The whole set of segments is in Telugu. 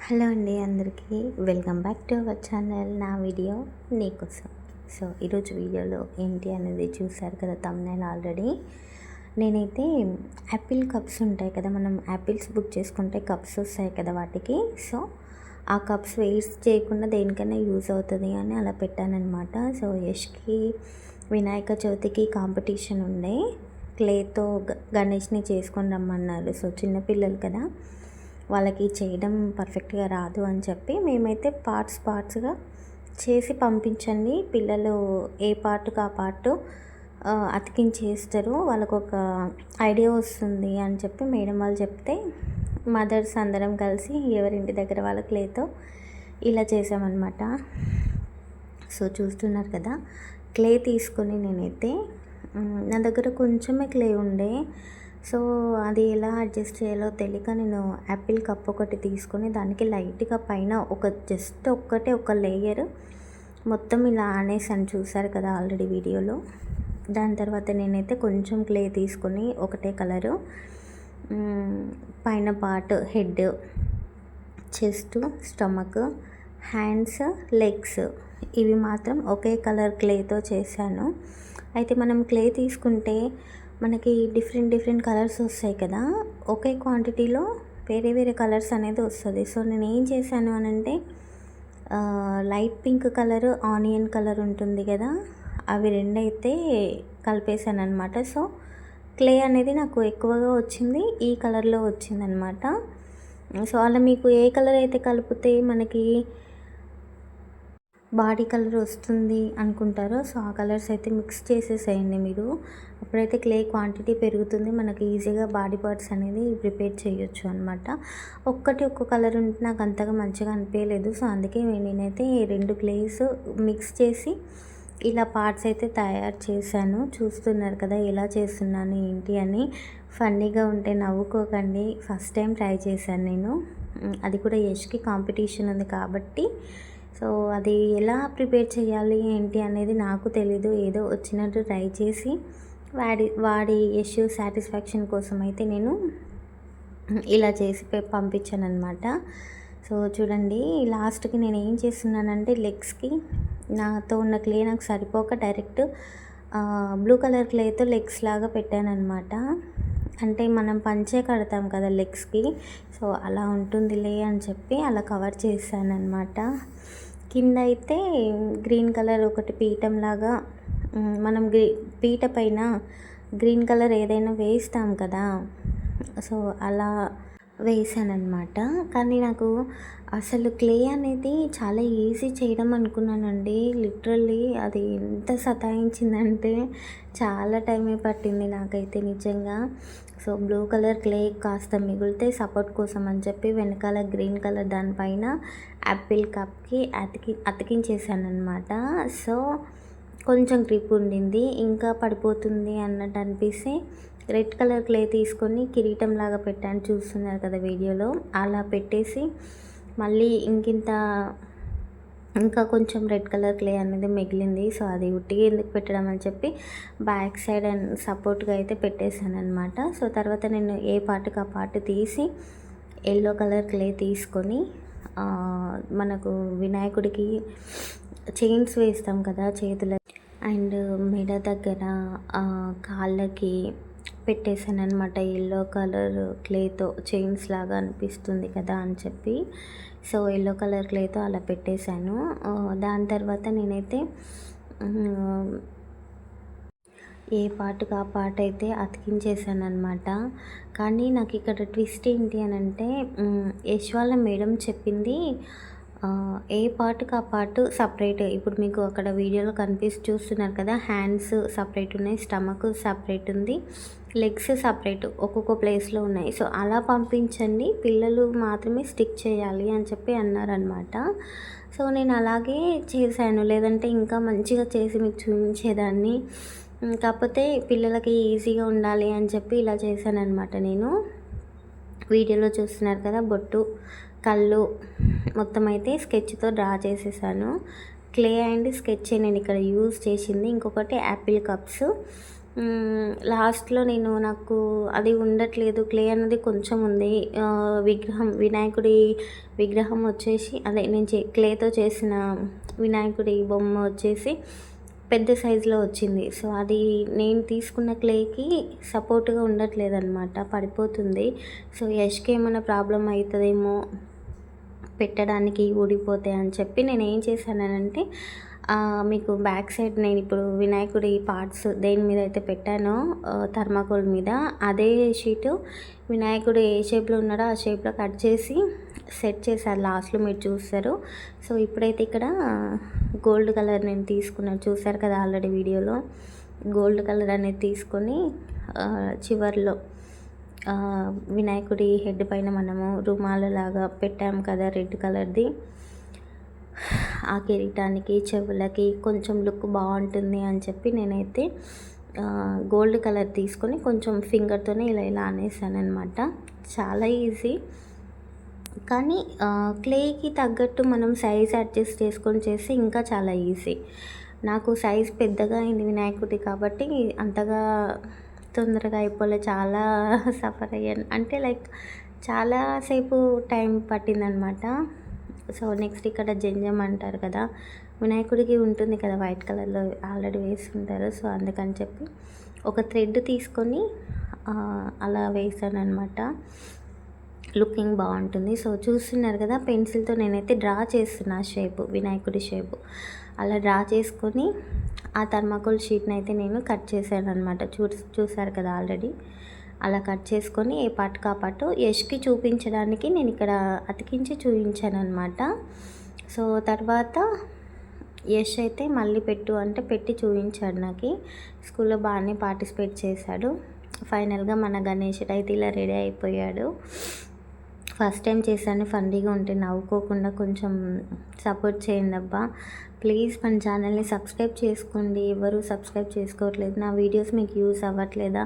హలో అండి, అందరికీ welcome back to our channel. నా వీడియో నీకోసం. సో ఈరోజు వీడియోలో ఏంటి అనేది చూసారు కదా, తమ్నైల్ ఆల్రెడీ. నేనైతే యాపిల్ కప్స్ ఉంటాయి కదా, మనం యాపిల్స్ బుక్ చేసుకుంటే కప్స్ వస్తాయి కదా వాటికి. సో ఆ కప్స్ వేస్ట్ చేయకుండా దేనికైనా యూజ్ అవుతుంది అని అలా పెట్టానన్నమాట. సో యష్కి వినాయక చవితికి కాంపిటీషన్ ఉండే, క్లేతో గణేష్ని చేసుకొని రమ్మన్నారు. సో చిన్నపిల్లలు కదా, వాళ్ళకి చేయడం పర్ఫెక్ట్గా రాదు అని చెప్పి మేమైతే పార్ట్స్గా చేసి పంపించండి, పిల్లలు ఏ పార్ట్కి ఆ పార్ట్ అతికించేస్తారు, వాళ్ళకు ఒక ఐడియా వస్తుంది అని చెప్పి మేడం వాళ్ళు చెప్తే మదర్స్ అందరం కలిసి ఎవరింటి దగ్గర వాళ్ళ క్లేతో ఇలా చేసామన్నమాట. సో చూస్తున్నారు కదా, క్లే తీసుకొని నేనైతే నా దగ్గర కొంచెమే క్లే ఉండే. సో అది ఎలా అడ్జస్ట్ చేయాలో తెలియక నేను యాపిల్ కప్ ఒకటి తీసుకొని దానికి లైట్గా పైన జస్ట్ ఒక లేయర్ మొత్తం ఇలా ఆనేసాను, చూసారు కదా ఆల్రెడీ వీడియోలో. దాని తర్వాత నేనైతే కొంచెం క్లే తీసుకొని ఒకటే కలరు పైన part, head, chest, stomach, hands, legs ఇవి మాత్రం ఒకే కలర్ క్లేతో చేశాను. అయితే మనం క్లే తీసుకుంటే మనకి డిఫరెంట్ కలర్స్ వస్తాయి కదా, ఒకే క్వాంటిటీలో వేరే కలర్స్ అనేది వస్తుంది. సో నేను ఏం చేశాను అని అంటే light pink colour, onion colour ఉంటుంది కదా, అవి రెండైతే కలిపేశాను అనమాట. సో క్లే అనేది నాకు ఎక్కువగా వచ్చింది, ఈ కలర్లో వచ్చిందనమాట. సో అలా మీకు ఏ కలర్ అయితే కలిపితే మనకి బాడీ కలర్ వస్తుంది అనుకుంటారో, సో ఆ కలర్స్ అయితే మిక్స్ చేసేసేయండి మీరు. అప్పుడైతే క్లే క్వాంటిటీ పెరుగుతుంది, మనకి ఈజీగా బాడీ పార్ట్స్ అనేది ప్రిపేర్ చేయొచ్చు అనమాట. ఒక్క కలర్ ఉంటే నాకు అంతగా మంచిగా అనిపించలేదు. సో అందుకే నేనైతే 2 క్లేస్ మిక్స్ చేసి ఇలా పార్ట్స్ అయితే తయారు చేశాను. చూస్తున్నారు కదా ఎలా చేస్తున్నాను ఏంటి అని. ఫన్నీగా ఉంటే నవ్వుకోకండి, ఫస్ట్ టైం ట్రై చేశాను నేను. అది కూడా యష్కి కాంపిటీషన్ ఉంది కాబట్టి. సో అది ఎలా ప్రిపేర్ చేయాలి ఏంటి అనేది నాకు తెలీదు, ఏదో వచ్చినట్టు ట్రై చేసి వాడి యష్ సాటిస్ఫాక్షన్ కోసం అయితే నేను ఇలా చేసి పంపించాను అనమాట. సో చూడండి, లాస్ట్కి నేను ఏం చేస్తున్నానంటే లెగ్స్కి నాతో ఉన్న క్లే నాకు సరిపోక డైరెక్ట్ బ్లూ కలర్ క్లేతో లెగ్స్ లాగా పెట్టాను అనమాట. అంటే మనం పంచే కడతాం కదా లెగ్స్కి, సో అలా ఉంటుందిలే అని చెప్పి అలా కవర్ చేశాను అనమాట. కింద అయితే గ్రీన్ కలర్ ఒకటి పీఠంలాగా, మనం పీట పైన గ్రీన్ కలర్ ఏదైనా వేస్తాం కదా, సో అలా వేసానమాట. కానీ నాకు అసలు క్లే అనేది చాలా ఈజీ చేయడం అనుకున్నానండి. లిటరల్లీ అది ఎంత సతాయించిందంటే చాలా టైమే పట్టింది నాకైతే నిజంగా. సో బ్లూ కలర్ క్లే కాస్త మిగిలితే సపోర్ట్ కోసం అని చెప్పి వెనకాల గ్రీన్ కలర్ దానిపైన యాపిల్ కప్కి అతికించేసాను అనమాట. సో కొంచెం గ్రిప్ ఉండింది, ఇంకా పడిపోతుంది అన్నట్టు అనిపిస్తే రెడ్ కలర్ క్లే తీసుకొని కిరీటం లాగా పెట్టాను, చూస్తున్నారు కదా వీడియోలో. అలా పెట్టేసి మళ్ళీ ఇంకా కొంచెం రెడ్ కలర్ క్లే అనేది మిగిలింది. సో అది ఉట్టిగా ఎందుకు పెట్టడం అని చెప్పి బ్యాక్ సైడ్ అండ్ సపోర్ట్గా అయితే పెట్టేశాను అనమాట. సో తర్వాత నేను ఏ పార్ట్కి ఆ పార్ట్ తీసి ఎల్లో కలర్ క్లే తీసుకొని మనకు వినాయకుడికి చైన్స్ వేస్తాం కదా చేతుల అండ్ మెడ దగ్గర, కాళ్ళకి పెట్టేశాను అనమాట. ఎల్లో కలర్ క్లేతో చైన్స్ లాగా అనిపిస్తుంది కదా అని చెప్పి, సో ఎల్లో కలర్ క్లేతో అలా పెట్టేశాను. దాని తర్వాత నేనైతే ఏ పార్ట్కి ఆ పార్ట్ అయితే అతికించేసాను అనమాట. కానీ నాకు ఇక్కడ ట్విస్ట్ ఏంటి అని అంటే యష్ వాళ్ళ మేడం చెప్పింది ఏ పార్ట్కి ఆ పార్ట్ సపరేట్. ఇప్పుడు మీకు అక్కడ వీడియోలో చూస్తున్నారు కదా, హ్యాండ్స్ సపరేట్ ఉన్నాయి, స్టమక్ సపరేట్ ఉంది, లెగ్స్ సపరేట్ ఒక్కొక్క ప్లేస్లో ఉన్నాయి. సో అలా పంపించండి, పిల్లలు మాత్రమే స్టిక్ చేయాలి అని చెప్పి అన్నారనమాట. సో నేను అలాగే చేశాను, లేదంటే ఇంకా మంచిగా చేసి మీకు చూపించేదాన్ని. కాకపోతే పిల్లలకి ఈజీగా ఉండాలి అని చెప్పి ఇలా చేశాను అనమాట. నేను వీడియోలో చూస్తున్నారు కదా, బొట్టు, కళ్ళు మొత్తం అయితే స్కెచ్తో డ్రా చేసేసాను. క్లే అండ్ స్కెచ్ నేను ఇక్కడ యూజ్ చేసింది. ఇంకొకటి యాపిల్ కప్స్, లాస్ట్‌లో నాకు అది ఉండట్లేదు. క్లే అనేది కొంచెం ఉంది. వినాయకుడి విగ్రహం వచ్చేసి అదే నేను క్లేతో చేసిన వినాయకుడి బొమ్మ వచ్చేసి పెద్ద సైజులో వచ్చింది. సో, అది నేను తీసుకున్న క్లేకి సపోర్ట్‌గా ఉండట్లేదనమాట. పడిపోతుంది. సో, యష్‌కి ఏమైనా ప్రాబ్లమ్ అయితదేమో పెట్టడానికి ఊడిపోతాయి అని చెప్పి నేనేం చేశాననంటే మీకు బ్యాక్ సైడ్ నేనిప్పుడు వినాయకుడి పార్ట్స్ దేని మీద అయితే పెట్టానో థర్మాకోల్ మీద అదే షీటు వినాయకుడు ఏ షేప్‌లో ఉన్నాడో ఆ షేప్‌లో కట్ చేసి సెట్ చేశాను. లాస్ట్‌లో మీరు చూస్తారు. సో, ఇప్పుడైతే ఇక్కడ గోల్డ్ కలర్ నేను తీసుకున్నాను. చూసారు కదా ఆల్రెడీ వీడియోలో. గోల్డ్ కలర్ అనేది తీసుకొని చివర్లో వినాయకుడి హెడ్ పైన మనము రుమాలలాగా పెట్టాం కదా రెడ్ కలర్‌ది. ఆ కిరీటానికి, చెవులకి కొంచెం లుక్ బాగుంటుంది అని చెప్పి నేనైతే గోల్డ్ కలర్ తీసుకొని కొంచెం ఫింగర్తోనే ఇలా ఇలా అనేసాననమాట. చాలా ఈజీ. కానీ క్లేకి తగ్గట్టు మనం సైజ్ అడ్జస్ట్ చేసుకొని చేస్తే ఇంకా చాలా ఈజీ. నాకు సైజ్ పెద్దగా అయింది వినాయకుడి కాబట్టి అంతగా తొందరగా అయిపోలే. చాలా సఫర్ అయ్యాను. అంటే లైక్ చాలా సేపు టైం పట్టిందనమాట. సో, నెక్స్ట్ ఇక్కడ జంజం అంటారు కదా, వినాయకుడికి ఉంటుంది కదా వైట్ కలర్‌లో ఆల్రెడీ వేసుంటారు. సో, అందుకని చెప్పి ఒక థ్రెడ్ తీసుకొని అలా వేసాననమాట. లుకింగ్ బాగుంటుంది. సో, చూస్తున్నారు కదా పెన్సిల్‌తో నేనైతే డ్రా చేస్తున్నా షేపు, వినాయకుడి షేపు. అలా డ్రా చేసుకొని ఆ థర్మాకోల్ షీట్‌ని అయితే నేను కట్ చేశాననమాట. చూసారు కదా ఆల్రెడీ. అలా కట్ చేసుకొని ఏ పార్ట్‌కి ఆ పార్ట్ యష్‌కి చూపించడానికి నేను ఇక్కడ అతికించి చూయించాననమాట. సో, తర్వాత యష్ అయితే మళ్ళీ పెట్టు అంటే పెట్టి చూయించాడు నాకు. స్కూల్లో బాగానే పార్టిసిపేట్ చేశాడు. ఫైనల్‌గా మన గణేషుడు అయితే ఇలా రెడీ అయిపోయాడు. ఫస్ట్ టైం చేశాను. ఫన్నీగా ఉంటే నవ్వుకోకుండా కొంచెం సపోర్ట్ చేయండి అబ్బా. ప్లీజ్ మన ఛానల్ని సబ్స్క్రైబ్ చేసుకోండి. ఎవరు సబ్స్క్రైబ్ చేసుకోవట్లేదు. నా వీడియోస్ మీకు యూస్ అవ్వట్లేదా?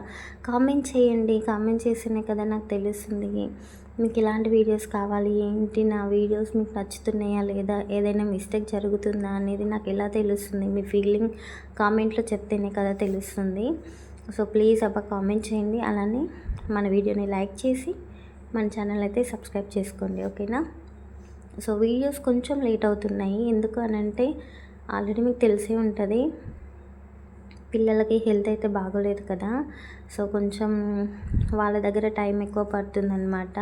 కామెంట్ చేయండి. కామెంట్ చేస్తేనే కదా నాకు తెలుస్తుంది మీకు ఇలాంటి వీడియోస్ కావాలి ఏంటి, నా వీడియోస్ మీకు నచ్చుతున్నాయా లేదా, ఏదైనా మిస్టేక్ జరుగుతుందా అనేది నాకు ఎలా తెలుస్తుంది. మీ ఫీలింగ్ కామెంట్లో చెప్తేనే కదా తెలుస్తుంది. సో, ప్లీజ్ అబ్బా కామెంట్ చేయండి. అలానే మన వీడియోని లైక్ చేసి మన ఛానల్ అయితే సబ్స్క్రైబ్ చేసుకోండి. ఓకేనా? సో, వీడియోస్ కొంచెం లేట్ అవుతున్నాయి. ఎందుకు అనంటే ఆల్రెడీ మీకు తెలిసే ఉంటుంది, పిల్లలకి హెల్త్ అయితే బాగోలేదు కదా. సో, కొంచెం వాళ్ళ దగ్గర టైం ఎక్కువ పడుతుందన్నమాట.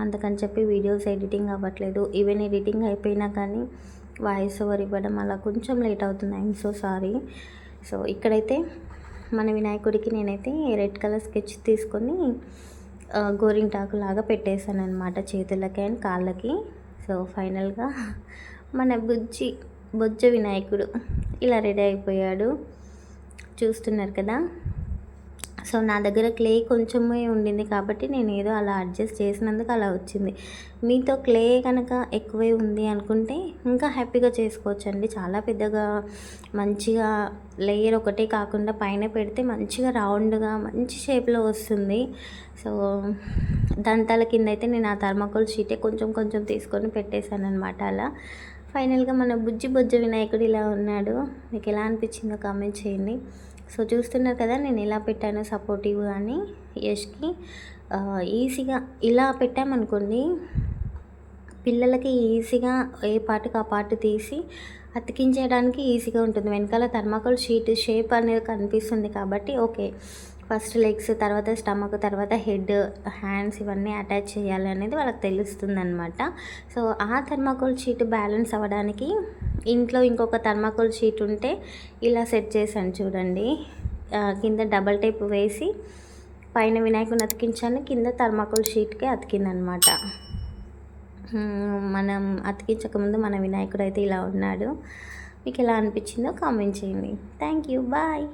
అందుకని చెప్పి వీడియోస్ ఎడిటింగ్ అవ్వట్లేదు. ఈవెన్ ఎడిటింగ్ అయిపోయినా కానీ వాయిస్ ఓవర్ ఇవ్వడం అలా కొంచెం లేట్ అవుతుంది. I'm so sorry. సో, ఇక్కడైతే మన వినాయకుడికి నేనైతే రెడ్ కలర్ స్కెచ్ తీసుకొని గోరింటాకు లాగా పెట్టేశాను అనమాట చేతులకి అండ్ కాళ్ళకి. సో, ఫైనల్గా మన బొజ్జ వినాయకుడు ఇలా రెడీ అయిపోయాడు. చూస్తున్నారు కదా. సో, నా దగ్గర క్లే కొంచెమే ఉండింది కాబట్టి నేను ఏదో అలా అడ్జస్ట్ చేసినందుకు అలా వచ్చింది. మీతో క్లే కనుక ఎక్కువే ఉంది అనుకుంటే ఇంకా హ్యాపీగా చేసుకోవచ్చండి. చాలా పెద్దగా మంచిగా లేయర్ ఒకటే కాకుండా పైన పెడితే మంచిగా రౌండ్గా మంచి షేప్లో వస్తుంది. సో, దంతాల కింద అయితే నేను ఆ థర్మాకోల్ షీటే కొంచెం కొంచెం తీసుకొని పెట్టేశాను అనమాట. అలా ఫైనల్గా మన బొజ్జ వినాయకుడు ఇలా ఉన్నాడు. మీకు ఎలా అనిపించిందో కామెంట్ చేయండి. సో, చూస్తున్నారు కదా నేను ఎలా పెట్టానో సపోర్టివ్ అని యష్కి ఈజీగా ఇలా పెట్టామనుకోండి, పిల్లలకి ఈజీగా ఏ పార్ట్కి ఆ పార్ట్ తీసి అతికించేయడానికి ఈజీగా ఉంటుంది. వెనకాల థర్మాకోల్ షీట్ షేప్ అనేది కనిపిస్తుంది కాబట్టి ఓకే. ఫస్ట్ లెగ్స్, తర్వాత స్టమక్, తర్వాత హెడ్, హ్యాండ్స్ ఇవన్నీ అటాచ్ చేయాలి అనేది వాళ్ళకి తెలుస్తుందనమాట. సో, ఆ థర్మాకోల్ షీట్ బ్యాలెన్స్ అవ్వడానికి ఇంట్లో ఇంకొక థర్మాకోల్ షీట్ ఉంటే ఇలా సెట్ చేశాను చూడండి. కింద డబల్ టేప్ వేసి పైన వినాయకుని అతికించాను, కింద థర్మాకోల్ షీట్కి అతికిందనమాట. మనం అతికించకముందు మన వినాయకుడు అయితే ఇలా ఉన్నాడు. మీకు ఎలా అనిపించిందో కామెంట్ చేయండి. Thank you. బాయ్.